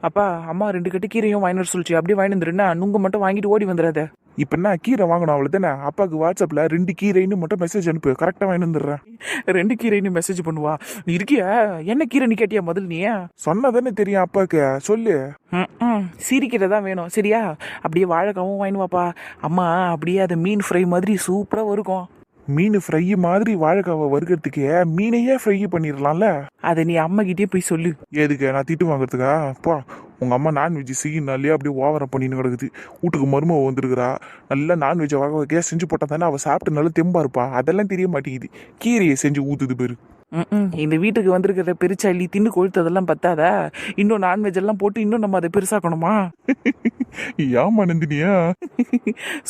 அப்பா அம்மா 2 கட்டு கீரையும் வாங்கிட்டு வர சொல்லிச்சு, அப்படியே வாங்கிட்டு வந்துருன்னா நுங்கு மட்டும் வாங்கிட்டு ஓடி வந்துடாத. இப்ப என்ன கீரை வாங்கணும் அவ்வளவு தானே? அப்பாவுக்கு வாட்ஸ்அப்ல 2 கீரைன்னு மட்டும் மெசேஜ் அனுப்பு, கரெக்டா வாங்கிட்டு வந்துடுறேன். 2 கீரைன்னு மெசேஜ் பண்ணுவா. நீ இருக்கியா? என்ன கீரை நீ கேட்டியா முதல்ல நீ? சொன்னதானே தெரியும் அப்பாவுக்கு, சொல்லு. சிரிக்கிறதா வேணும் சரியா? அப்படியே வாழைக்காவும் வாங்கிட்டு வாப்பா. அம்மா அப்படியே அதை மீன் ஃப்ரை மாதிரி சூப்பரா இருக்கும். மீன் ஃப்ரை மாதிரி வாழைக்காவை வறுக்கிறதுக்கு மீனையே ஃப்ரை பண்ணிடலாம்ல. அதை நீ அம்மா கிட்டே போய் சொல்லு. எதுக்கு நான் திட்டு வாங்குறதுக்கா? போ, உங்க அம்மா நான்வெஜ் செய்யினாலே அப்படியே ஓவரம் பண்ணின்னு கிடக்குது. வீட்டுக்கு மருமக வந்திருக்கிறா, நல்லா நான்வெஜ்ஜை வகை வகையா செஞ்சு போட்டா தானே அவள் சாப்பிட்டு நல்லா தெம்பா இருப்பா. அதெல்லாம் தெரிய மாட்டேங்குது, கீரையை செஞ்சு ஊத்துது பேரு. இந்த வீட்டுக்கு வந்திருக்கிற பெருச்சாளி தின்னு கொழுத்ததெல்லாம் பத்தாதா? இன்னும் நான்வெஜ் எல்லாம் போட்டு இன்னும் நம்ம அதை பெருசாக்கணுமா? ஏமா நந்தினியா?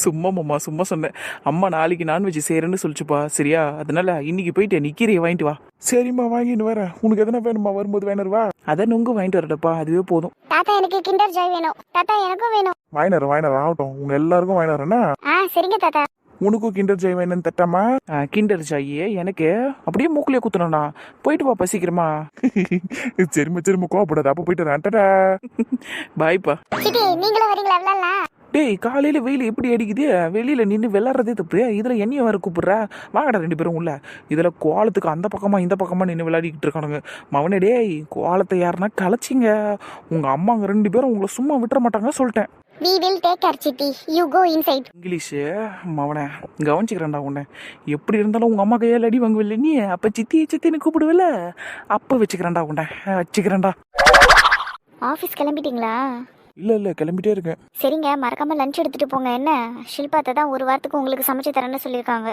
சும்மா மாமா சும்மா சொன்னேன். அம்மா நாளைக்கு நான்வெஜ் செய்யறேன்னு சொல்லிச்சுப்பா சரியா? அதனால இன்னைக்கு போயிட்டு நீ கீரையை வாங்கிட்டு வா. சரிம்மா வாங்கின்னு வரேன். உனக்கு எதனா வேணுமா? வரும்போது வேணருவா. அதை நுங்கு வாங்கிட்டு வரட்டப்பா, அதுவே போதும். தாத்தா எனக்கு கிண்டர் ஜாய் வேணும். தாத்தா எனக்கும் வேணும். வாங்கினர் ஆகட்டும், உங்க எல்லாருக்கும் வாங்கினறேன்னா. சரிங்க தாத்தா. உனக்கும் கிண்டர் ஜாய் வேணும்னு தட்டாமா? கிண்டர் ஜாயே எனக்கு அப்படியே மூக்குலயே குத்துனா. போயிட்டு வாப்பா சீக்கிரமா. சரிம்மா கோவப்படாத, அப்ப போயிட்டு வரேன். பாய்ப்பா. சிட்டி நீங்களும் வரீங்களா விளையாடலாம்? டேய் காலையில வெயில் எப்படி அடிக்குது, வெளியில நின்று விளாட்றதே தப்பு, இதுல என்னையும் வேற கூப்பிடுற. வாங்கடா 2 பேரும் உள்ள. இதுல கோலத்துக்கு அந்த பக்கமா இந்த பக்கமா நின்று விளையாடிக்கிட்டு இருக்கானுங்க. மவனே டேய், கோலத்தை யாருன்னா கலைச்சிங்க, உங்க அம்மாங்க 2 பேரும் உங்களை சும்மா விட்டுற மாட்டாங்க சொல்லிட்டேன். We will take care, Chitti. You go inside. English மவனே கவனிச்சுக்கிறேன்டா உன்னை. எப்படி இருந்தாலும் உங்க அம்மா கையால் அடி வாங்குவில்ல நீ, அப்ப சித்தின்னு கூப்பிடுவில்ல, அப்ப வச்சுக்கிறேன்டா உன்னை, வச்சுக்கிறேன்டா. ஆஃபீஸ் கிளம்பிட்டீங்களா? இல்ல கிளம்பிட்டே இருக்கேன். சரிங்க, மறக்காம லஞ்ச் எடுத்துட்டு போங்க. என்ன ஷில்பாத்தை தான் 1 வாரத்துக்கு உங்களுக்கு சமைச்சு தரேன்னு சொல்லியிருக்காங்க.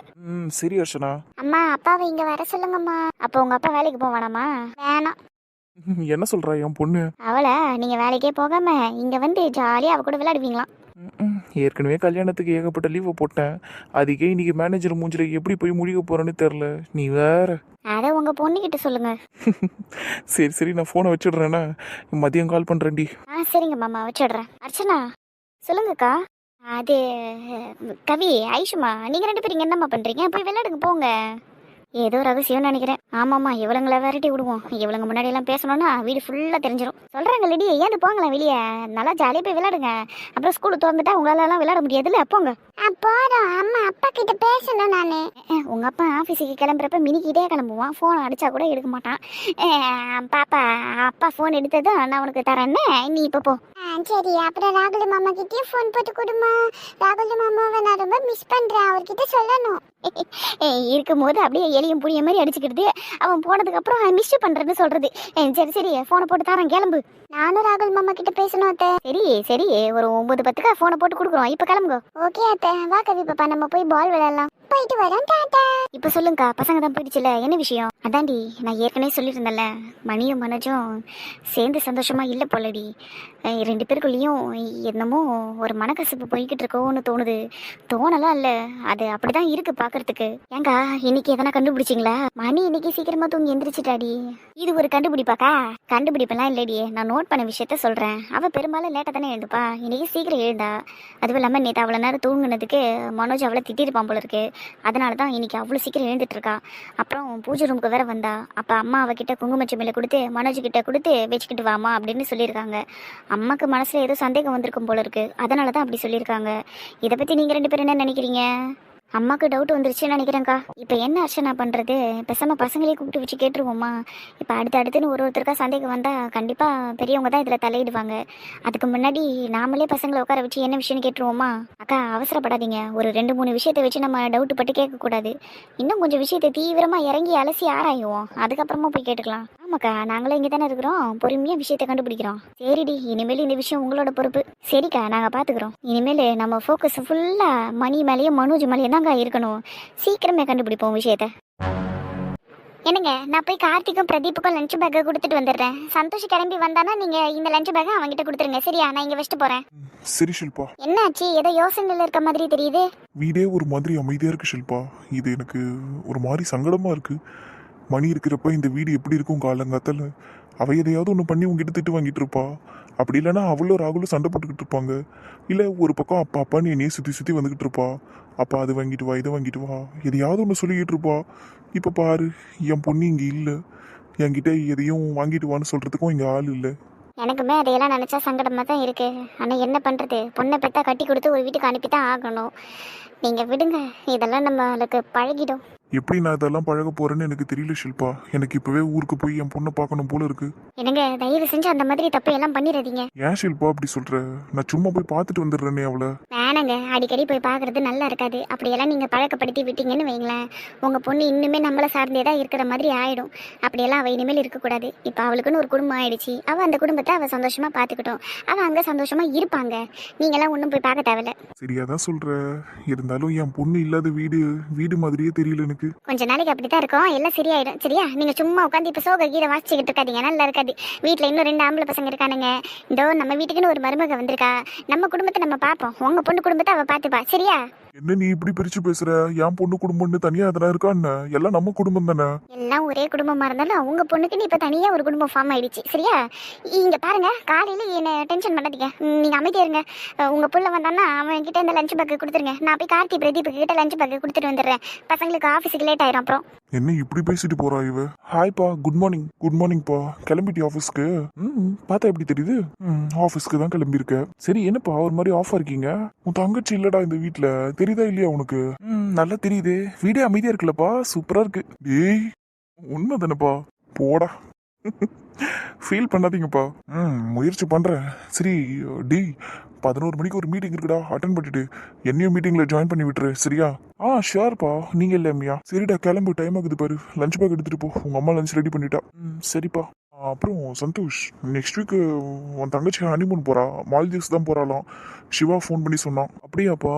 சரி அர்ச்சனா. அம்மா அப்பாவை இங்க வர சொல்லுங்கம்மா. அப்போ உங்க அப்பா வேலைக்கு போவானாமா? வேணாம். என்ன சொல்றா என் பொண்ணு? அவளை நீங்க வேலைக்கே போகாம இங்க வந்து ஜாலியா அவ கூட விளையாடுவீங்களாம். ஏற்கனவே கல்யாணத்துக்கு ஏகப்பட்ட லீவை போட்டேன், அதுக்கே இன்னைக்கு மேனேஜர் மூஞ்சில எப்படி போய் முடிக்க போறேன்னு தெரியல. நீ வேற. அத உங்க பொண்ணுகிட்ட சொல்லுங்க. சரி நான் போனை வச்சிடுறேன்னா, மதியம் கால் பண்றேன்டி. சரிங்க மாமா, வச்சிடுறேன். அர்ச்சனா சொல்லுங்கக்கா. அது கவி ஐஷுமா, நீங்க 2 பேரும் என்னம்மா பண்றீங்க? போய் விளையாடுங்க போங்க. ஏதோ ரகசியம்னு நினைக்கிறேன். ஆமாம்மா, இவளுங்களை விரட்டி விடுவோம். இவளுங்க முன்னாடி எல்லாம் பேசணும்னா வீடு ஃபுல்லா தெரிஞ்சிடும். சொல்றாங்க லேடி, ஏன் போங்களேன் வெளியே, நல்லா ஜாலியா போய் விளையாடுங்க. அப்புறம் ஸ்கூல் திறந்துட்டா உங்களால எல்லாம் விளையாட முடியாதுல்ல, போங்க. போறோம். அம்மா அப்பா கிட்ட பேசணும் நானு. உங்க அப்பா ஆபீஸுக்கு கிளம்புறப்ப மினிக்கிட்டே கிளம்புவான், போன் அடிச்சா கூட எடுக்க மாட்டான். பாப்பா அப்பா போன் எடுத்ததும் நான் உனக்கு தரேன்னு, நீ இப்ப போ. சரி, அப்புறம் ராகுல் மாமா கிட்டே போன் போட்டு கொடுமா. ராகுல் மாமாவை நான் ரொம்ப மிஸ் பண்றேன், அவர்கிட்ட சொல்லணும். இருக்கும் போது அப்படியே எலியும் புளிய மாதிரி அடிச்சுக்கிட்டு, அவன் போனதுக்கு அப்புறம் மிஸ் பண்றேன்னு சொல்றது. சரி போனை போட்டு தரேன், கிளம்பு. நானும் ராகுல் மாமா கிட்ட பேசணும் அத்தை. சரி ஒரு 9:10 போனை போட்டு கொடுக்குறோம், இப்ப கிளம்புங்க. ஓகே அத்தை. வா கவி பாப்பா, நம்ம போய் பால் விளையாடலாம். போயிட்டு வரோம், டாடா. இப்ப சொல்லுங்கக்கா, பசங்க தான் போயிடுச்சுல, என்ன விஷயம்? அதான்டி நான் ஏற்கனவே சொல்லிட்டு இருந்தேன்ல, மணியும் மனோஜும் சேர்ந்து சந்தோஷமா இல்லை போலடி. 2 பேருக்குள்ளேயும் என்னமோ ஒரு மனக்கசப்பு போய்கிட்டு இருக்கோன்னு தோணுது. தோணலாம் இல்ல, அது அப்படிதான் இருக்கு பாக்குறதுக்கு. ஏங்கா இன்னைக்கு எதனா கண்டுபிடிச்சிங்களா? மணி இன்னைக்கு சீக்கிரமா தூங்கி எந்திரிச்சிட்டாடி. இது ஒரு கண்டுபிடிப்பாக்கா? கண்டுபிடிப்பெல்லாம் இல்லடி, நான் நோட் பண்ண விஷயத்த சொல்றேன். அவ பெரும்பாலும் லேட்டா தானே எழுந்துப்பா, இன்னைக்கு சீக்கிரம் எழுந்தா. அதுவும் இல்லாம நேற்று அவ்வளோ நேரம் தூங்குனதுக்கு மனோஜ் அவளை திட்டிருப்பான் போல இருக்கு. அதனால தான் இன்னைக்கு அவ்வளோ சீக்கிரம் எழுந்துட்டு இருக்கா. அப்புறம் பூஜை ரூமுக்கு வேற வந்தா. அப்போ அம்மா அவகிட்ட குங்குமச்சமையில கொடுத்து மனோஜ் கிட்ட கொடுத்து வச்சுக்கிட்டு வாமா அப்படின்னு சொல்லியிருக்காங்க. அம்மாக்கு மனசுல ஏதோ சந்தேகம் வந்திருக்கும் போல இருக்கு, அதனால தான் அப்படி சொல்லியிருக்காங்க. இதை பத்தி நீங்க 2 பேரும் என்ன நினைக்கிறீங்க? அம்மாக்கு டவுட் வந்துருச்சுன்னு நினைக்கிறேங்க்கா. இப்போ என்ன அர்ச்சனா பண்ணுறது? பேசாமல் பசங்களே கூப்பிட்டு வச்சு கேட்டுருவோமா? இப்போ அடுத்துன்னு ஒருத்தருக்கா சந்தேகம் வந்தால் கண்டிப்பாக பெரியவங்க தான் இதில் தலையிடுவாங்க. அதுக்கு முன்னாடி நாமளே பசங்களை உட்கார வச்சு என்ன விஷயம்னு கேட்டுருவோமா? அக்கா அவசரப்படாதீங்க, ஒரு 2-3 விஷயத்தை வச்சு நம்ம டவுட் பட்டு கேட்கக்கூடாது. இன்னும் கொஞ்சம் விஷயத்தை தீவிரமாக இறங்கி அலசி ஆராயுவோம், அதுக்கப்புறமா போய் கேட்டுக்கலாம். ஆமாக்கா, நாங்களும் இங்கே தானே இருக்கிறோம், பொறுமையாக விஷயத்தை கண்டுபிடிக்கிறோம். சரிடி, இனிமேல் இந்த விஷயம் உங்களோட பொறுப்பு. சரிக்கா, நாங்கள் பார்த்துக்குறோம். இனிமேல் நம்ம ஃபோக்கஸ் ஃபுல்லாக மணி மேலேயும் மனோஜ் மேலேயும் தாங்க இருக்கணும். சீக்கிரமே கண்டுபிடிப்போம் விஷயத்த. என்னங்க, நான் போய் கார்த்திக்கும் பிரதீப்புக்கும் லஞ்ச் பேக்கை கொடுத்துட்டு வந்துடுறேன். சந்தோஷ் கிளம்பி வந்தானா நீங்க இந்த லஞ்ச் பேக்கை அவங்ககிட்ட கொடுத்துருங்க, சரியா? நான் இங்க வச்சுட்டு போறேன். சரி ஷில்பா. என்னாச்சு, ஏதோ யோசனையில் இருக்க மாதிரி தெரியுது. வீடே ஒரு மாதிரி அமைதியா இருக்கு ஷில்பா. இது எனக்கு ஒரு மாதிரி சங்கடமா இருக்கு. மணி இருக்கிறப்ப இந்த வீடு எப்படி இருக்கும் காலங்காத்தால? அவ எதையாவது ஒன்று பண்ணி உங்ககிட்ட திட்டு வாங்கிட்டு இருப்பா. அப்படி இல்லைன்னா அவ்வளோ ராகுலும் சண்டை போட்டுக்கிட்டு இருப்பாங்க. இல்லை ஒரு பக்கம் அப்பா அப்பான்னு என்னையே சுற்றி வந்துக்கிட்டு இருப்பா. அப்பா அது வாங்கிட்டு வா, இதை வாங்கிட்டு வா, எதையாவது ஒன்று சொல்லிக்கிட்டு இருப்பா. இப்போ பாரு, என் பொண்ணு இங்கே இல்லை, என்கிட்ட எதையும் வாங்கிட்டு வான்னு சொல்கிறதுக்கும் இங்கே ஆள் இல்லை. எனக்குமே அதையெல்லாம் நினச்சா சங்கடமாக தான் இருக்கு. ஆனால் என்ன பண்ணுறது, பொண்ணை பெற்றா கட்டி கொடுத்து ஒரு வீட்டுக்கு அனுப்பி தான் ஆகணும். நீங்கள் விடுங்க, இதெல்லாம் நம்மளுக்கு பழகிடும். எப்படி நான் இதெல்லாம் பழக போறேன்னு எனக்கு தெரியல ஷில்பா. எனக்கு இப்பவே ஊருக்கு போய் என் பொண்ணை பார்க்கணும் போல இருக்கு. என்னங்க, தயவு செஞ்சு அந்த மாதிரி தப்பு எல்லாம் பண்ணிடாதீங்க. ஏன் ஷில்பா அப்படி சொல்ற? நான் சும்மா போய் பார்த்துட்டு வந்துடுறேனே அவளை. வேணாங்க, அடிக்கடி போய் பார்க்கறது நல்லா இருக்காது. அப்படியெல்லாம் நீங்கள் பழக்கப்படுத்தி விட்டீங்கன்னு வைங்களேன், உங்கள் பொண்ணு இன்னுமே நம்மளை சார்ந்தே தான் இருக்கிற மாதிரி ஆயிடும். அப்படியெல்லாம் அவள் இனிமேல் இருக்கக்கூடாது. இப்போ அவளுக்குன்னு ஒரு குடும்பம் ஆயிடுச்சு. அவள் அந்த குடும்பத்தை அவள் சந்தோஷமாக பார்த்துக்கிட்டோம். அவள் அங்கே சந்தோஷமாக இருப்பாங்க. நீங்களாம் ஒன்றும் போய் பார்க்க தேவையில்ல. சரியாதான் சொல்ற. இருந்தாலும் என் பொண்ணு இல்லாத வீடு மாதிரியே தெரியல எனக்கு. கொஞ்ச நாளைக்கு அப்படி தான் இருக்கும், எல்லாம் சரியாயிடும். சரியா? நீங்கள் சும்மா உட்காந்து இப்போ சோக கீரை வாசிச்சுக்கிட்டு இருக்காதீங்க, நல்லா இருக்காது. வீட்டில் இன்னும் 2 ஆம்பளை பசங்க இருக்கானுங்க. இதோ நம்ம வீட்டுக்குன்னு ஒரு மருமக வந்திருக்கா. நம்ம குடும்பத்தை நம்ம பார்ப்போம், உங்கள் பொண்ணு குடும்பத்தை அவள் பார்த்துப்பா. சரியா? என்ன நீ இப்படி பிரிச்சு பேசுற? என் பொண்ணு குடும்பம்னு தனியா எதனா இருக்கான்னு? எல்லாம் நம்ம குடும்பம் தானே. எல்லாம் ஒரே குடும்பமாக இருந்தாலும் அவங்க பொண்ணுக்குன்னு இப்போ தனியாக ஒரு குடும்பம் ஃபார்ம் ஆயிடுச்சு. சரியா? இங்கே பாருங்க, காலையில் என்னை டென்ஷன் பண்ணாதீங்க. நீங்கள் அமைதியாக இருங்க. உங்கள் புள்ள வந்தான்னா அவன் கிட்ட இந்த லஞ்ச் பேக்கு கொடுத்துருங்க. நான் போய் கார்த்தி பிரதீப்புக்கு கிட்ட லஞ்ச் பேக்கு கொடுத்துட்டு வந்துடுறேன். பசங்களுக்கு ஆஃபீஸுக்கு லேட் ஆயிரும் அப்புறம். என்ன இப்படி பேசிட்டு போறா இவ? ஹாய்ப்பா, குட் மார்னிங். குட் மார்னிங்ப்பா. கிளம்பிட்டி ஆஃபீஸ்க்கு? பார்த்தா எப்படி தெரியுது? ஆஃபீஸ்க்கு தான் கிளம்பியிருக்க. சரி, என்னப்பா ஒரு மாதிரி ஆஃபா இருக்கீங்க? உன் தங்கச்சி இல்லடா இந்த வீட்ல, தெரியுதா இல்லையா உனக்கு? நல்லா தெரியுது. வீடே அமைதியா இருக்குல்லப்பா, சூப்பரா இருக்கு. டேய், உண்மை தானேப்பா? போடா. ஃபீல் பண்ணாதீங்கப்பா. முயற்சி பண்றேன். சரி டேய், 11 மணிக்கு ஒரு மீட்டிங் இருக்குடா, அட்டன் பண்ணிட்டு என்னையும் மீட்டிங்ல ஜாயின் பண்ணி விட்டுரு. சரியா? ஷியோர்ப்பா. நீங்க இல்லையா? சரிடா, கிளம்பு, டைம் ஆகுது பாரு. லஞ்ச் பேக் எடுத்துட்டு போ. உங்க அம்மா லஞ்ச் ரெடி பண்ணிட்டா. சரிப்பா. அப்புறம் சந்தோஷ், நெக்ஸ்ட் வீக் உன் தங்கச்சி ஹனிமூன் போறா. மால்தீவ்ஸ் தான் போறாளாம். சிவா ஃபோன் பண்ணி சொன்னான். அப்படியாப்பா?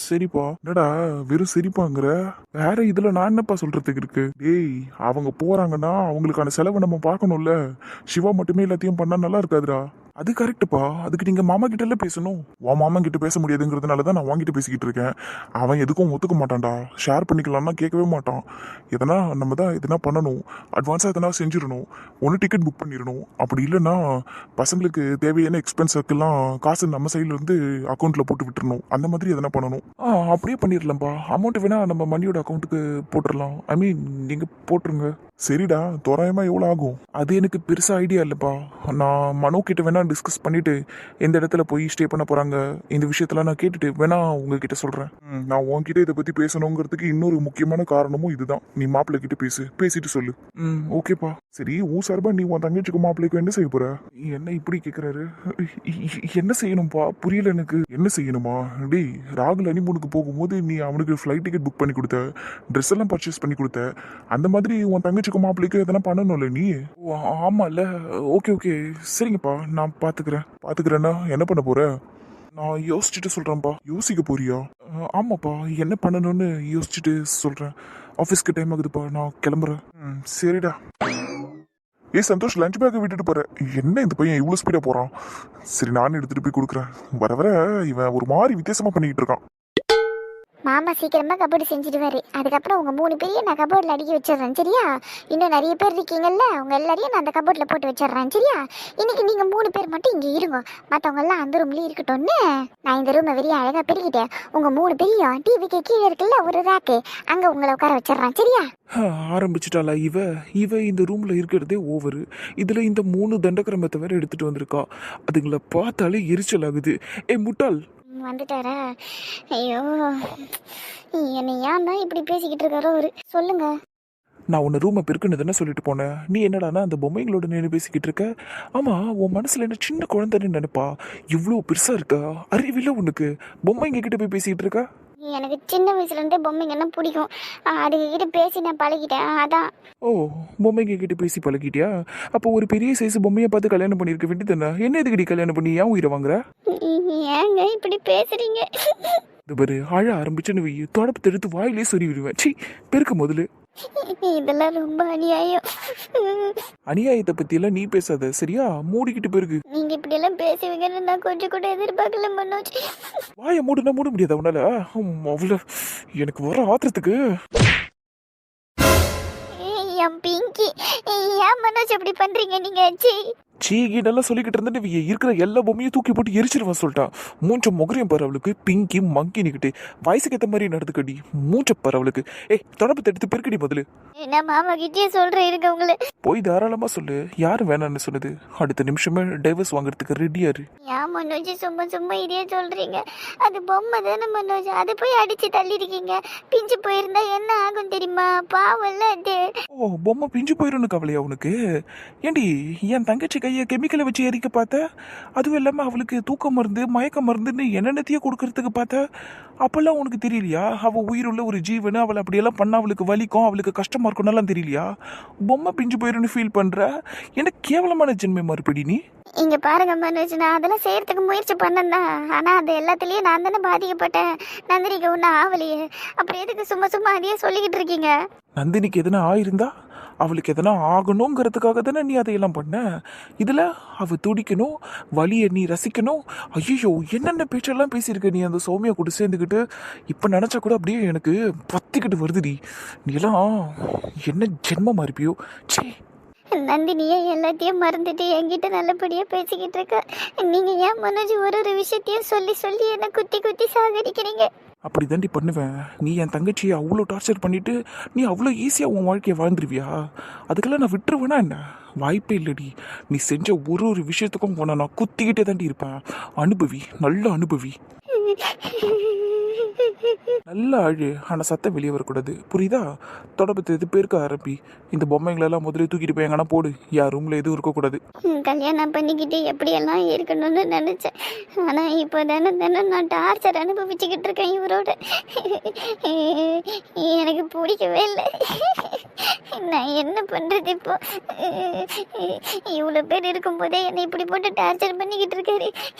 சரிப்பா. என்னடா வெறும் சரிப்பாங்கிற? வேற இதுல நான் என்னப்பா சொல்றதுக்கு இருக்கு? டேய், அவங்க போறாங்கன்னா அவங்களுக்கான செலவை நம்ம பார்க்கணும்ல. சிவா மட்டுமே எல்லாத்தையும் பண்ணா நல்லா இருக்காதுடா. அது கரெக்டுப்பா. அதுக்கு நீங்க மாமா கிட்ட எல்லாம் பேசணும். உன் மாமா கிட்ட பேச முடியாதுங்கிறதுனால தான் நான் வாங்கிட்டு பேசிக்கிட்டு இருக்கேன். அவன் எதுக்கும் ஒத்துக்க மாட்டான்டா. ஷேர் பண்ணிக்கலாம்னா கேட்கவே மாட்டான். எதனா நம்ம தான் எதனா பண்ணணும், அட்வான்ஸாக எதனா செஞ்சிடணும். ஒன்று டிக்கெட் புக் பண்ணிடணும். அப்படி இல்லைன்னா பசங்களுக்கு தேவையான எக்ஸ்பென்ஸுக்கெல்லாம் காசு நம்ம சைட்ல இருந்து அக்கௌண்ட்ல போட்டு விட்டுறணும். அந்த மாதிரி எதனா பண்ணணும். அப்படியே பண்ணிடலாம்ப்பா. அமௌண்ட் வேணா நம்ம மணியோட அக்கௌண்ட்டுக்கு போட்டுடலாம். ஐ மீன், நீங்க போட்டுருங்க. சரிடா, தோராயமா எவ்வளோ ஆகும்? அது எனக்கு பெருசா ஐடியா இல்லைப்பா. நான் மனோ கிட்ட வேணா டிஸ்கஸ் பண்ணிட்டு எந்த இடத்துல போய் ஸ்டே பண்ண போறாங்க இந்த விஷயத்தெல்லாம் நான் கேட்டுட்டு வேணா உங்ககிட்ட சொல்றேன். நான் உன்கிட்ட இதை பத்தி பேசணுங்கிறதுக்கு இன்னொரு முக்கியமான காரணமும் இதுதான். நீ மாப்பிள்ளை கிட்ட பேசிட்டு சொல்லு. ஓகேப்பா. சரி, ஊ சார்பா நீ உன் தங்கச்சிக்கு மாப்பிள்ளைக்கு என்ன செய்ய போற? என்ன இப்படி கேக்குறாரு? என்ன செய்யணும்பா? புரியல எனக்கு. என்ன செய்யணுமா? டேய், ராகுல் ஹனிமூனுக்கு போகும்போது நீ அவனுக்கு ஃப்ளைட் டிக்கெட் புக் பண்ணி கொடுத்த, ட்ரெஸ் எல்லாம் பர்ச்சேஸ் பண்ணி கொடுத்த. அந்த மாதிரி உன் தங்கச்சிக்கு மாப்பிள்ளைக்கு எதனா பண்ணணும்ல நீ? ஆமால. ஓகே ஓகே, சரிங்கப்பா, நான் பாத்துக்கிறேன்னா என்ன பண்ண போற? நான் யோசிச்சுட்டு சொல்றேன்ப்பா. யோசிக்க போறியா? ஆமாப்பா, என்ன பண்ணணும்னு யோசிச்சுட்டு சொல்றேன். ஆஃபீஸ்க்கு டைம் ஆகுதுப்பா, நான் கிளம்புறேன். சரிடா. சந்தோஷ், லஞ்ச் பேக்கை விட்டுட்டு போற. என்ன இந்த பையன் இவ்வளவு ஸ்பீடா போறான்? சரி, நானும் எடுத்துட்டு போய் கொடுக்குறேன். வர வர இவன் ஒரு மாதிரி வித்தியாசமா பண்ணிக்கிட்டு இருக்கான். மாமா சீக்கிரமா கபோர்டு செஞ்சிடுவாரு. அதுக்கப்புறம் உங்க 3 பேரையும் நான் கபோர்டில் அடுக்கி வச்சிடுறேன். சரியா? இன்னும் நிறைய பேர் இருக்கீங்கல்ல, உங்க எல்லாரையும் நான் அந்த கபோர்டில் போட்டு வச்சிடுறேன். சரியா? இன்னைக்கு நீங்க 3 பேர் மட்டும் இங்க இருங்க, மற்றவங்க எல்லாம் அந்த ரூம்லயே இருக்கட்டும்னு நான் இந்த ரூமை வெறிய அழகா பெருக்கிட்டேன். உங்க 3 பேரையும் டிவிக்கு கீழே இருக்குல்ல ஒரு ரேக்கு, அங்க உங்களை உட்கார வச்சிடுறேன். சரியா? ஆரம்பிச்சிட்டாளா இவ இந்த ரூம்ல இருக்கிறதே ஓவரு. இதுல இந்த 3 தண்டக்கிரமத்தை வேற எடுத்துட்டு வந்திருக்கா. அதுங்களை பார்த்தாலே எரிச்சல் ஆகுது. முட்டாள் வந்துட்டாரா? ஐயோ, என்னை ஏன் தான் இப்படி பேசிக்கிட்டு இருக்காரோ அவரு. சொல்லுங்க. நான் உன்னை ரூமை பெருக்குன்னு தானே சொல்லிட்டு போனேன். நீ என்னடானா அந்த பொம்மைங்களோட நின்று பேசிக்கிட்டு இருக்க. ஆமா, உன் மனசுல என்ன சின்ன குழந்தைன்னு நினைப்பா? இவ்வளோ பெருசா இருக்கா? அறிவில்லை உனக்கு? பொம்மைங்க கிட்ட போய் பேசிக்கிட்டு இருக்கா? எனக்கு சின்ன வயசுலேருந்தே பொம்மைங்கன்னா பிடிக்கும். அதுக்கிட்ட பேசி நான் பழகிட்டேன். அதான். ஓ, பொம்மைங்க கிட்ட பேசி பழகிட்டியா? அப்போ ஒரு பெரிய சைஸ் பொம்மையை பார்த்து கல்யாணம் பண்ணியிருக்க வேண்டியதானே. என்ன எதுக்கடி கல்யாணம் பண்ணி ஏன் உயிரை வாங்குற? ஏங்க இப்படி பேசுறீங்க? இது பாரு, அழ ஆரம்பிச்சுன்னு வை, தொடப்பத்தை எடுத்து வாயிலே சொறி விடுவேன். சி, பெருக்க முதல்ல. இதெல்லாம் ரொம்ப அநியாயம். அநியாயத்தை பத்தி எல்லாம் நீ பேசாத, சரியா? மூடிக்கிட்டு பெருக்கு. நீங்க இப்படி எல்லாம் பேசுவீங்கன்னு நான் கொஞ்சம் கூட எதிர்பார்க்கல மனோஜ். வாயை மூடுனா மூட முடியாத உன்னால? அவ்வளோ எனக்கு வர ஆத்திரத்துக்கு. என் பிங்கி, ஏன் மனோஜ் அப்படி பண்றீங்க நீங்க? சி, சீகிட்டெல்லாம் சொல்லிக்கிட்டு இருந்துட்டு இவ இருக்கிற எல்லா பொம்மையும் தூக்கி போட்டு எரிச்சிருவான் சொல்லிட்டான். மூஞ்ச முகரையும் பாரு அவளுக்கு, பிங்கி மங்கினிக்கிட்டு வயசுக்கு ஏற்ற மாதிரி நடந்துக்கடி. மூஞ்ச பாரு அவளுக்கு. தொடப்பத்தை எடுத்து பெருக்கடி முதல்ல. நான் மாமா கிட்டே சொல்றேன் இருக்க உங்களை. போய் தாராளமா சொல்லு, யாரு வேணான்னு சொன்னது? அடுத்த நிமிஷமே டைவர்ஸ் வாங்குறதுக்கு ரெடியாரு. ஏன் மனோஜ் சும்மா சும்மா இதே சொல்றீங்க? அது பொம்மை தானே மனோஜ், அது போய் அடிச்சு தள்ளிருக்கீங்க. பிஞ்சு போயிருந்தா என்ன ஆகும் தெரியுமா? பாவம்ல அது. ஓ, பொம்மை பிஞ்சு போயிருன்னு கவலையா உனக்கு? ஏண்டி என் தங்கச்சி கையை கெமிக்கலை வச்சு எரிக்க பார்த்த? அதுவும் இல்லாமல் அவளுக்கு தூக்க மருந்து மயக்க மருந்துன்னு என்னென்னத்தையே கொடுக்கறதுக்கு பார்த்த? அப்பெல்லாம் உனக்கு தெரியலையா? அவள் உயிருள்ள ஒரு ஜீவனு, அவளை அப்படியெல்லாம் பண்ண அவளுக்கு வலிக்கும், அவளுக்கு கஷ்டமா இருக்கும்னெல்லாம் தெரியலையா? பொம்மை பிஞ்சு போயிருன்னு ஃபீல் பண்ற? என்ன கேவலமான ஜென்மை மறுபடி நீ. இங்க பாருங்க மனோஜ், நான் அதெல்லாம் செய்யறதுக்கு முயற்சி பண்ணேன் தான். ஆனா அது எல்லாத்துலயும் நான் தானே பாதிக்கப்பட்டேன். நந்தினிக்கு ஒன்றும் ஆவலையே, அப்புறம் எதுக்கு சும்மா சும்மா அதையே சொல்லிக்கிட்டு இருக்கீங்க? நந்தினிக்கு எதனா ஆயிருந்தா அவளுக்கு எதனா ஆகணுங்கிறதுக்காக தானே நீ அதையெல்லாம் பண்ண. இதில் அவள் துடிக்கணும், வலியை நீ ரசிக்கணும். ஐயோ, என்னென்ன பேச்செல்லாம் பேசியிருக்க நீ அந்த சௌமியா கூட சேர்ந்துக்கிட்டு. இப்போ நினச்சா கூட அப்படியே எனக்கு பத்திக்கிட்டு வருதுடி. நீ எல்லாம் என்ன ஜென்மமாக இருப்பியோ. சே, நந்தினியே எல்லாத்தையும் மறந்துட்டு என்கிட்ட நல்லபடியா பேசிக்கிட்டு இருக்க. நீங்க ஏன் மனோஜ் ஒரு விஷயத்தையும் சொல்லி சொல்லி என்ன குத்தி குத்தி சாகடிக்கிறீங்க? அப்படி தாண்டி பண்ணுவேன். நீ என் தங்கச்சியை அவ்வளோ டார்ச்சர் பண்ணிட்டு நீ அவ்வளோ ஈஸியாக உன் வாழ்க்கையை வாழ்ந்துருவியா? அதுக்கெல்லாம் நான் விட்டுருவேனா என்ன? வாய்ப்பே இல்லடி. நீ செஞ்ச ஒரு விஷயத்துக்கும் உன்னை நான் குத்திக்கிட்டே தாண்டி இருப்பேன். அனுபவி, நல்ல அனுபவி. நல்ல அழு, ஆனால் சத்தம் வெளியே வரக்கூடாது, புரியுதா? தொடப்பத்தை எது பேருக்க ஆரம்பி. இந்த பொம்மைங்களெல்லாம் முதல்ல தூக்கிட்டு போய் எங்கன்னா போடு. யார் ரூமில் எதுவும் இருக்கக்கூடாது. கல்யாணம் பண்ணிக்கிட்டு எப்படியெல்லாம் இருக்கணும்னு நினச்சேன். ஆனால் இப்போ தினம் தினம் நான் டார்ச்சர் அனுபவிச்சுக்கிட்டு இருக்கேன் இவரோட. எனக்கு பிடிக்கவே இல்லை. நான் என்ன பண்ணுறது இப்போ? இவ்வளோ பேர் இருக்கும்போதே என்னை இப்படி போட்டு டார்ச்சர் பண்ணிக்கிட்டு இருக்காரு.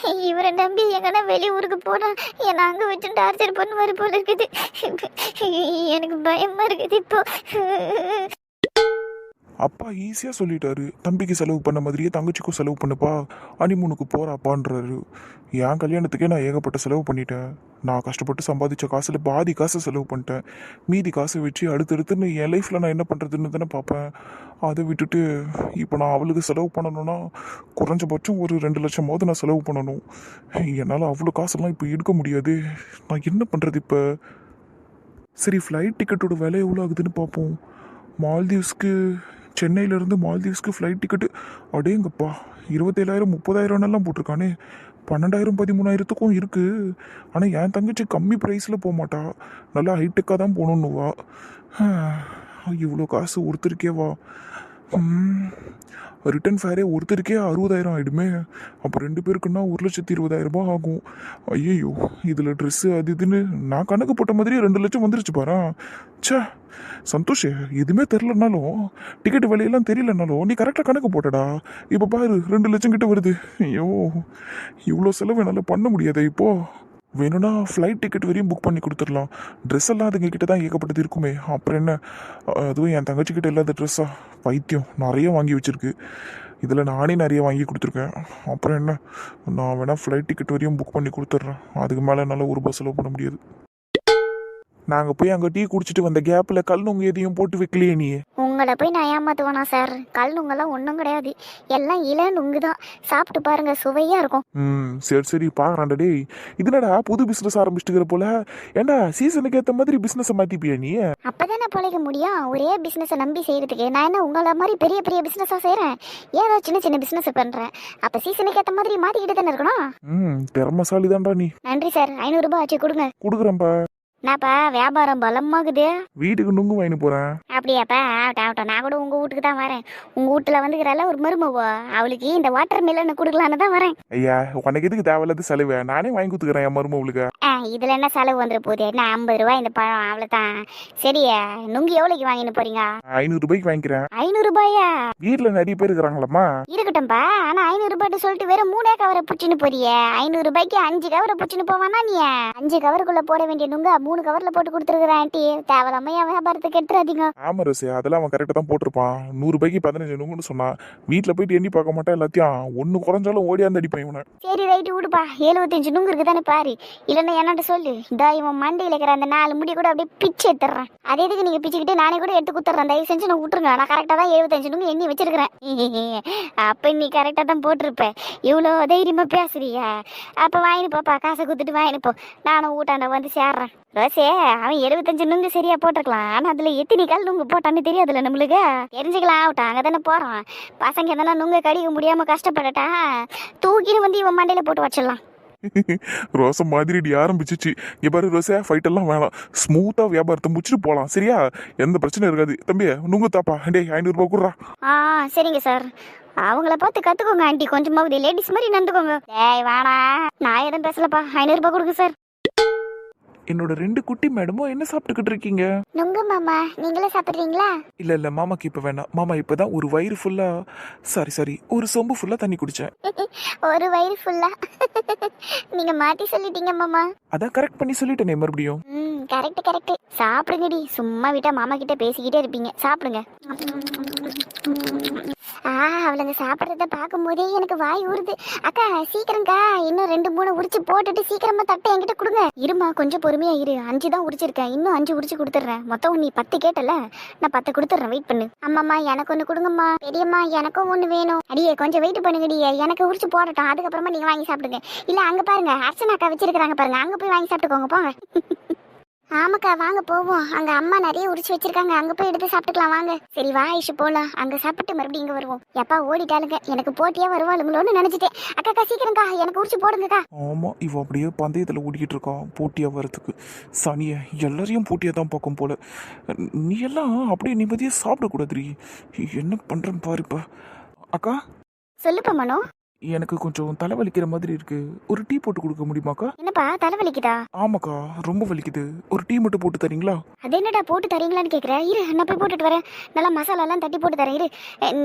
இவரை நம்பி எங்கன்னா வெளியூருக்கு போனால் என்னை அங்கே வச்சு டார்ச்சர் பண்ணுவார் போல இருக்குது. எனக்கு பயமாக இருக்குது இப்போ. அப்பா ஈஸியாக சொல்லிட்டாரு. தம்பிக்கு செலவு பண்ண மாதிரியே தங்கச்சிக்கும் செலவு பண்ணுப்பா, ஹனிமூனுக்கு போறாப்பான்றாரு. என் கல்யாணத்துக்கே நான் ஏகப்பட்ட செலவு பண்ணிட்டேன். நான் கஷ்டப்பட்டு சம்பாதிச்ச காசில் பாதி காசை செலவு பண்ணிட்டேன். மீதி காசை வச்சு அடுத்தடுத்துன்னு என் லைஃப்பில் நான் என்ன பண்ணுறதுன்னு தானே பார்ப்பேன். அதை விட்டுட்டு இப்போ நான் அவளுக்கு செலவு பண்ணணும்னா குறைஞ்சபட்சம் ஒரு 2 லட்சமாவது நான் செலவு பண்ணணும். என்னால் அவ்வளோ காசெல்லாம் இப்போ எடுக்க முடியாது. நான் என்ன பண்ணுறது இப்போ? சரி, ஃப்ளைட் டிக்கெட்டோட விலை எவ்வளோ ஆகுதுன்னு பார்ப்போம். மால்தீவ்ஸ்க்கு, சென்னையிலேருந்து மால்தீவ்ஸ்க்கு ஃப்ளைட் டிக்கெட்டு அடேங்கப்பா 27,000 30,000 போட்டிருக்கானே. 12,000 13,000த்துக்கும் இருக்குது. ஆனால் என் தங்கச்சி கம்மி ப்ரைஸில் போக மாட்டா, நல்லா ஹைடெக்காக தான் போகணுன்னுவா. இவ்வளோ காசு ஒருத்தருக்கே வா. ரிட்டன் ஃபேரே ஒருத்தருக்கே 60,000 ஆகிடுமே. அப்போ 2 பேருக்குன்னா 1,20,000 ஆகும். ஐயோ, இதில் ட்ரெஸ்ஸு அது இதுன்னு நான் கணக்கு போட்ட மாதிரியே 2 லட்சம் வந்துருச்சு பாரு. சே சந்தோஷ், எதுவுமே தெரிலனாலும் டிக்கெட் விலையெல்லாம் தெரியலனாலும் நீ கரெக்டாக கணக்கு போட்டடா. இப்போ பாரு 2 லட்சம் கிட்ட வருது. ஐயோ, இவ்வளோ செலவு என்னால் பண்ண முடியாதே இப்போது. வேணும்னா ஃப்ளைட் டிக்கெட் வரையும் புக் பண்ணி கொடுத்துடலாம். ட்ரெஸ் எல்லாம் அதுங்க கிட்ட தான் ஏகப்பட்டது இருக்குமே. அப்புறம் என்ன, அதுவும் என் தங்கச்சிக்கிட்ட இல்லாத ட்ரெஸ்ஸா? பைத்தியம், நிறைய வாங்கி வச்சுருக்கு. இதில் நானே நிறைய வாங்கி கொடுத்துருக்கேன். அப்புறம் என்ன, நான் வேணால் ஃப்ளைட் டிக்கெட் வரையும் புக் பண்ணி கொடுத்துட்றேன். அதுக்கு மேலே என்னால் ₹1 செலவு பண்ண முடியாது. நாங்கள் போய் அங்கே டீ குடிச்சிட்டு வந்த கேப்பில் கல் நுங்கு எதையும் போட்டு வைக்கலையே நீ? உங்களை போய் நான் ஏமாத்துவேனா சார்? கல் நுங்கெல்லாம் ஒன்றும் கிடையாது, எல்லாம் இள நுங்கு தான். சாப்பிட்டு பாருங்க, சுவையாக இருக்கும். சரி சரி பார்க்குறான்டா. டேய், இதுனடா புது பிஸ்னஸ் ஆரம்பிச்சுட்டுக்கிற போல. ஏண்டா சீசனுக்கு ஏற்ற மாதிரி பிஸ்னஸை மாற்றிப்பியா நீ? அப்பதானே பிழைக்க முடியும். ஒரே பிஸ்னஸை நம்பி செய்யறதுக்கு நான் என்ன உங்களை மாதிரி பெரிய பெரிய பிஸ்னஸாக செய்கிறேன்? ஏதோ சின்ன சின்ன பிஸ்னஸ் பண்ணுறேன். அப்போ சீசனுக்கு ஏற்ற மாதிரி மாற்றிக்கிட்டு தானே இருக்கணும். திறமசாலி தான்டா நீ. நன்றி சார், 500 ரூபாய் ஆச்சு கொடுங்க. கொடுக்குறேன்ப்பா. என்னப்பா வியாபாரம் பலமாகுது? வீட்டுக்கு நுங்கு வாங்கிட்டு போகிறேன். அப்படியாப்பா? ஆகட்டும், நான் கூட உங்கள் வீட்டுக்கு தான் வரேன். உங்கள் வீட்டில் வந்துக்கிறல்ல ஒரு மருமவோ, அவளுக்கு இந்த வாட்டர் மில்லனை கொடுக்கலான்னு தான் வரேன். ஐயா, உனக்கு எதுக்கு தேவையில்லாத செலவு? நானே வாங்கி கொடுத்துக்கிறேன் என் மருமவளுக்கு. இதில் என்ன செலவு வந்துட போகுது? என்ன 50 ரூபாய் இந்த பழம், அவ்வளோதான். சரி, நுங்கு எவ்வளோக்கு வாங்கிட்டு போறீங்க? 500 ரூபாய்க்கு வாங்கிக்கிறேன். 500 ரூபாயா? வீட்டில் நிறைய பேர் இருக்கிறாங்களாம்மா. இருக்கட்டும்பா, ஆனால் 500 ரூபாய்ட்டு சொல்லிட்டு வெறும் 3 கவரை பிடிச்சின்னு போறியே. 500 ரூபாய்க்கு 5 கவரை பிடிச்சின்னு போவானா நீ? 5 கவருக்குள்ளே போட வேண்டிய நுங்க 3 கவர்ல போட்டு கொடுத்துருக்குறேன் ஆண்டி. தேவையில்லாம என் வியாபாரத்தை கெட்டுறாதீங்க. ஆமா ரோசி, அதெல்லாம் அவன் கரெக்டாக தான் போட்டிருப்பான். 100 ரூபாய்க்கு 15 நுங்குன்னு சொன்னான். வீட்டில் போயிட்டு எண்ணி பார்க்க மாட்டேன், எல்லாத்தையும் ஒன்று குறைஞ்சாலும் ஓடியாந்து அடிப்பேன் இவனை. சரி ரைட்டு விடுப்பா, 75 நுங்கு இருக்குதானே பாரு. இல்லைன்னா என்னட்ட சொல்லு, இதா இவன் மண்டையில் இருக்கிற அந்த 4 முடி கூட அப்படியே பிச்சு எடுத்துறேன். அதே இதுக்கு நீங்க பிச்சுக்கிட்டு நானே கூட எடுத்து குத்துறேன். தயவு செஞ்சு நான் விட்டுருங்க. நான் கரெக்டாக தான் 75 நுங்கு எண்ணி வச்சிருக்கிறேன். அப்ப நீ கரெக்டாக தான் போட்டிருப்ப. இவ்வளோ தைரியமா பேசுறியா? அப்ப வாங்கிட்டு போப்பா, காசை குத்துட்டு வாங்கிட்டு போ. நானும் ஊட்டாண்ட வந்து சேர்றேன். ரோசே, அவன் 75 நுங்கு சரியா போட்டிருக்கலாம். ஆனா அதுல எத்தனை கால் நுங்கு போட்டான்னு தெரியாதுல்ல நம்மளுக்கு. தெரிஞ்சுக்கலாம் ஆகட்டும், அங்கதானே போறோம். பசங்க எதனா நுங்க கடிக்க முடியாம கஷ்டப்படட்டா, தூக்கின்னு வந்து இவன் மண்டையில போட்டு வச்சிடலாம். ரோசை மாதிரி இடி ஆரம்பிச்சிச்சு. இங்க பாரு ரோசை, ஃபைட் எல்லாம் வேணாம். ஸ்மூத்தா வியாபாரத்தை முடிச்சுட்டு போலாம், சரியா? எந்த பிரச்சனையும் இருக்காது. தம்பி நுங்கு தாப்பா, டேய் 500 ரூபாய் கொடுறா. சரிங்க சார். அவங்கள பார்த்து கத்துக்கோங்க ஆண்டி, கொஞ்சமாவது லேடிஸ் மாதிரி நடந்துக்கோங்க. டேய் வாடா, நான் எதுவும் பேசலப்பா. 500 ரூபாய் கொடுங்க சார். என்னோட 2 குட்டி மேடமும் என்ன சாப்பிட்டுக்கிட்டு இருக்கீங்க? நுங்கு மாமா, நீங்களே சாப்பிடுறீங்களா? இல்ல இல்ல, மாமாக்கு இப்ப வேணாம். மாமா இப்பதான் ஒரு வயிறு ஃபுல்லா, சாரி ஒரு சொம்பு ஃபுல்லா தண்ணி குடிச்சேன். ஒரு வயிறு ஃபுல்லா? நீங்க மாத்தி சொல்லிட்டீங்க மாமா. அதான் கரெக்ட் பண்ணி சொல்லிட்டேனே மறுபடியும். கரெக்ட். சாப்பிடுங்கடி, சும்மா விட்டா மாமா கிட்ட பேசிக்கிட்டே இருப்பீங்க. சாப்பிடுங்க. அவளுங்க சாப்பிட்றத பார்க்கும்போதே எனக்கு வாய் ஊறுது. அக்கா சீக்கிரம்க்கா, இன்னும் 2-3 உரிச்சு போட்டுட்டு சீக்கிரமா தட்டை என்கிட்ட கொடுங்க. இருமா, கொஞ்சம் பொறுமையா இரு. 5 தான் உரிச்சிருக்கேன், இன்னும் 5 உரிச்சு கொடுத்துட்றேன். மொத்தம் நீ 10 கேட்டல, நான் 10 கொடுத்துட்றேன். வெயிட் பண்ணு. அம்மாம்மா எனக்கு ஒன்று கொடுங்கம்மா. பெரியம்மா எனக்கும் ஒன்று வேணும். அடியே கொஞ்சம் வெயிட் பண்ணுங்கடியே, எனக்கு உரிச்சு போடட்டும், அதுக்கப்புறமா நீங்க வாங்கி சாப்பிடுங்க. இல்ல அங்க பாருங்க, அர்ச்சனா அக்கா வச்சிருக்காங்க பாருங்க, அங்க போய் வாங்கி சாப்பிட்டுக்கோங்க போங்க. ஆமாக்கா வாங்க போவோம். அங்க அம்மா நிறைய உரிச்சு வச்சிருக்காங்க, அங்க போய் எடுத்து சாப்பிட்டுக்கலாம் வாங்க. சரி வா ஐஷு போலாம். அங்க சாப்பிட்டு மறுபடியும் இங்க வருவோம். எப்பா ஓடிட்டாளுங்க, எனக்கு போட்டியா வருவாளுங்களோன்னு நினைச்சிட்டேன். அக்கா சீக்கிரம்க்கா எனக்கு உரிச்சு போடுங்கக்கா. ஆமா, இவ அப்படியே பந்தயத்துல ஓடிக்கிட்டு இருக்கான் போட்டியா வரதுக்கு. சனிய எல்லாரையும் போட்டியா தான் பார்க்கும் போல. நீ எல்லாம் அப்படியே நிம்மதியா சாப்பிடக்கூடாதுரி. என்ன பண்றேன்னு பாருப்பா. அக்கா, சொல்லுப்பா மனோ. எனக்கு கொஞ்சம் தலை வலிக்கிற மாதிரி இருக்கு. ஒரு டீ போட்டு கொடுக்க முடியுமாக்கா? என்னப்பா தலை வலிக்குதா? ஆமாக்கா, ரொம்ப வலிக்குது. ஒரு டீ மட்டும் போட்டு தரீங்களா? அது என்னடா போட்டு தரீங்களான்னு கேக்குற? இரு நான் போய் போட்டுட்டு வரேன். நல்லா மசாலா எல்லாம் தட்டி போட்டு தரேன். இரு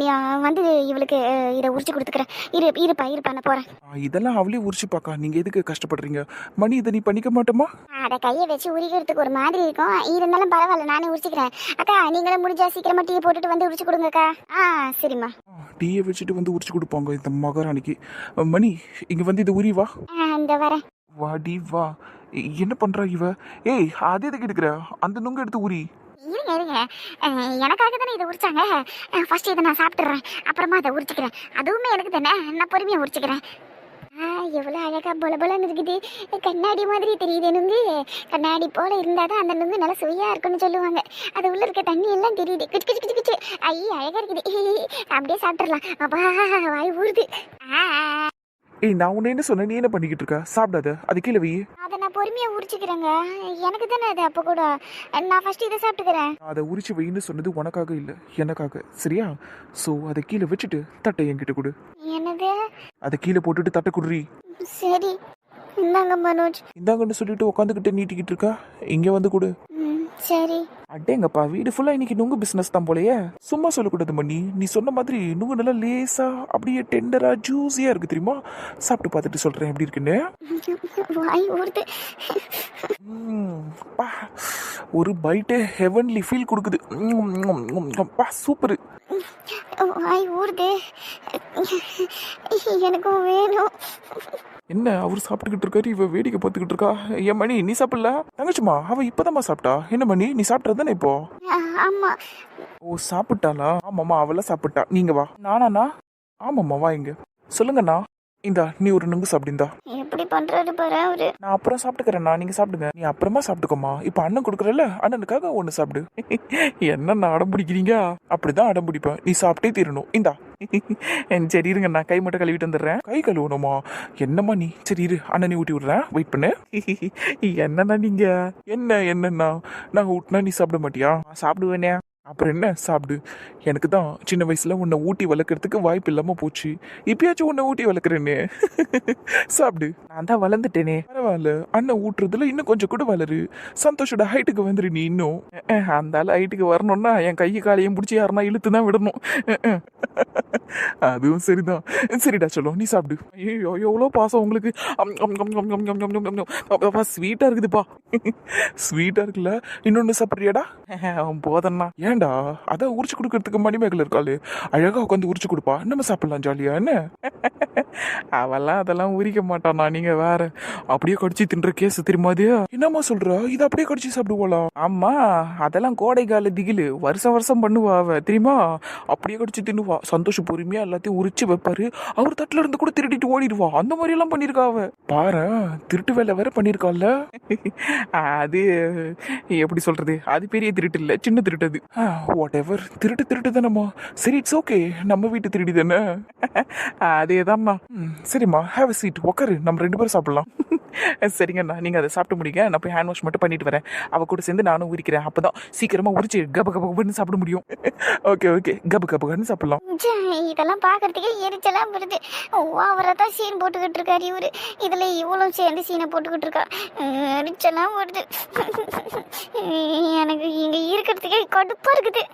நீ வந்து இவளுக்கு இதை உரிச்சு கொடுத்துக்கிறேன். இருப்பா நான் போறேன். இதெல்லாம் அவளே உரிச்சுப்பாக்கா, நீங்க எதுக்கு கஷ்டப்படுறீங்க? மணி இதை நீ பண்ணிக்க மாட்டோமா? அதை கையை வச்சு உரிக்கிறதுக்கு ஒரு மாதிரி இருக்கும். இருந்தாலும் பரவாயில்ல, நானே உரிச்சுக்கிறேன். அக்கா நீங்களும் முடிஞ்சா சீக்கிரமா டீ போட்டுட்டு வந்து உரிச்சு கொடுங்கக்கா. சரிம்மா. டீயை வச்சுட்டு வந்து உரிச்சு கொடுப்பாங்க இந்த மகாராணிக்கு. மணி இங்க வந்து இது உரி வா. இந்த வரேன். வாடி வா. என்ன பண்றா இவ? ஏய் அது எதுக்கு எடுக்கிற? அந்த நுங்க எடுத்து உரி. இருங்க எனக்காக தானே இதை உரிச்சாங்க. ஃபர்ஸ்ட் இதை நான் சாப்பிட்டுறேன், அப்புறமா அதை உரிச்சுக்கிறேன். அதுவுமே எனக்கு தானே, நான் பொறுமையா உரிச்சுக்கிறேன். எவ்வளோ அழகா பொலபொலன்னு இருக்குது. கண்ணாடி மாதிரி தெரியுது நுங்கு. கண்ணாடி போல இருந்தாதான் அந்த நுங்கு நல்லா சுவையா இருக்குன்னு சொல்லுவாங்க. அது உள்ள இருக்க தண்ணி எல்லாம் தெரியுது. கிச்சு கிச்சு கிச்சு கிச்சு. ஐயே அழகா இருக்குது. அப்படியே சாப்பிட்டுறலாம். அப்பா வாய் ஊறுது. ஏய் நான் உன்ன என்ன சொன்னேன்? நீ என்ன பண்ணிக்கிட்டு இருக்க? சாப்பிடாத, அது கீழே வை. அதை நான் பொறுமையா உரிச்சுக்கிறேங்க. எனக்கு தானே அது. அப்போ கூட நான் ஃபர்ஸ்ட் இதை சாப்பிட்டுக்கிறேன். அதை உரிச்சு வைன்னு சொன்னது உனக்காக இல்ல, எனக்காக, சரியா? சோ அதை கீழே வச்சுட்டு தட்டை என்கிட்ட கொடு. என்னது? அதை கீழே போட்டுட்டு தட்டை குடுறி. சரி இந்தாங்க மனோஜ். இந்தாங்கன்னு சொல்லிட்டு உட்காந்துக்கிட்டு நீட்டிக்கிட்டு இருக்கா. இங்க வந்து கொடு. சரி. அடேங்கப்பா, வீடு ஃபுல்லா இன்னைக்கு நுங்கு பிசினஸ் தான் போலயே. சும்மா சொல்லக்கூடாது மணி. நீ சொன்ன மாதிரி நுங்கு நல்லா லேசா அப்படியே டெண்டரா ஜூஸியா இருக்கு தெரியுமா? சாப்பிட்டு பார்த்துட்டு சொல்றேன் எப்படி இருக்குன்னு. வாய் ஊறுது. பா, ஒரு பைட்டே ஹெவன்லி ஃபீல் கொடுக்குது. பா சூப்பர். வாய் ஊறுது. எனக்கும் வேணும். என்ன அவர் சாப்பிட்டுக்கிட்டு இருக்காரு, இவ வேடிக்கை பார்த்துக்கிட்டு இருக்கா. ஏன் மணி நீ சாப்பிடல? தங்கச்சிமா அவ இப்பதாம்மா சாப்பிட்டா. என்ன மணி நீ சாப்பிட்டது தானே இப்போ? ஆமா. ஓ சாப்பிட்டாளா? ஆமாம்மா அவள சாப்பிட்டா. நீங்க வா. நானாண்ணா? ஆமாம்மா வா. இங்க சொல்லுங்கண்ணா. இந்தா நீ ஒரு நுங்கு சாப்பிடுந்தா. எப்படி பண்றாரு பாரு அவரு. நான் அப்புறம் சாப்பிட்டுக்கிறேன்னா, நீங்க சாப்பிடுங்க. நீ அப்புறமா சாப்பிட்டுக்கோமா. இப்ப அண்ணன் கொடுக்குறல, அண்ணனுக்காக ஒண்ணு சாப்பிடு. என்ன அடம் பிடிக்கிறீங்க? அப்படிதான் அடம் பிடிப்பேன். நீ சாப்பிட்டே தீரணும். இந்தா. சரி இருங்க, நான் கை மட்டும் கழுவிட்டு வந்துடுறேன். கை கழுவணுமா? என்னம்மா நீ? சரி இரு, அண்ணனை ஊட்டி விடுறேன், வெயிட் பண்ணு. என்னண்ணா நீங்க? என்னன்னா நாங்க ஊட்டினா நீ சாப்பிட மாட்டியா? சாப்பிடுவேனே. அப்புறம் என்ன சாப்பிடு. எனக்கு தான் சின்ன வயசுல உன்னை ஊட்டி வளர்க்கறதுக்கு வாய்ப்பு இல்லாம போச்சு. இப்பயாச்சும் உன்னை ஊட்டி வளர்க்குறேன்னு. சாப்பிடு. நான் தான் வளர்ந்துட்டேனே. பரவாயில்ல, அண்ணன் ஊட்டுறதுல இன்னும் கொஞ்சம் கூட வளரு. சந்தோஷோட ஹைட்டுக்கு வந்துரு நீ. இன்னும் அந்த ஆள் ஹைட்டுக்கு வரணும்னா என் கையை காலையும் பிடிச்சி யாருன்னா இழுத்து தான் விடணும். அதுவும் சரிதான். சரிடா சொல்லும், நீ சாப்பிடு. ஐயோ எவ்வளோ பாசம் உங்களுக்கு. ஸ்வீட்டா இருக்குதுப்பா. ஸ்வீட்டா இருக்குல்ல, இன்னொன்னு சாப்பிட்றியாடா? போதண்ணா. ஏன்டா, அதான் உரிச்சு கொடுக்கறதுக்கு மணிமேகலை இருக்காளு, அழகா உட்காந்து உரிச்சு கொடுப்பா, நம்ம சாப்பிடலாம் ஜாலியா என்ன? அவெல்லாம் அதெல்லாம் உரிக்க மாட்டானா, நீங்க வேற. அப்படியே கடிச்சு தின்ற கேஸ் தெரியுமா அது? என்னம்மா சொல்ற, இதை அப்படியே கடிச்சு சாப்பிடுவாளா? ஆமா, அதெல்லாம் கோடைக்கால திகிலு, வருஷம் வருஷம் பண்ணுவா அவ தெரியுமா. அப்படியே கடிச்சு தின்னுவா, சந்தோஷம் பொறுமையா எல்லாத்தையும் உரிச்சு வைப்பாரு, அவர் தட்டுல இருந்து கூட திருடிட்டு ஓடிடுவா. அந்த மாதிரி எல்லாம் பண்ணிருக்கா அவ. பாரு, திருட்டு வேலை வேற பண்ணிருக்காள்ல. அது எப்படி சொல்றது, அது பெரிய திருட்டு இல்ல, சின்ன திருட்டு அது. வாட் எவர், திருட்டு திருட்டு தானம்மா. சரி, இட்ஸ் ஓகே, நம்ம வீட்டு திருடி தானே. அதேதான்மா. சரிம்மா, ஹேவ் அ சீட், உட்காரு, நம்ம 2 பேரும் சாப்பிடலாம். சரிங்கண்ணா, நீங்க அதை சாப்பிட்டு முடிங்க, நான் போய் ஹேண்ட் வாஷ் மட்டும் பண்ணிட்டு வரேன். அவ கூட சேர்ந்து நானும் உரிக்கிறேன், அப்பதான் சீக்கிரமா உரிச்சு கப கப கபன்னு சாப்பிட முடியும். ஓகே ஓகே, கப கபன்னு சாப்பிடலாம். ச்சே, இதெல்லாம் பார்க்கறதுக்கே எரிச்சலாம் வருது. ஓவரா தான் சீன் போட்டுக்கிட்டு இருக்காரு இவரு. இதுல இவளும் சேர்ந்து சீனை போட்டுக்கிட்டு இருக்கா. எரிச்சலாம் வருது. எனக்கு இங்க இருக்கிறதுக்கே கடுப்பா இருக்குது.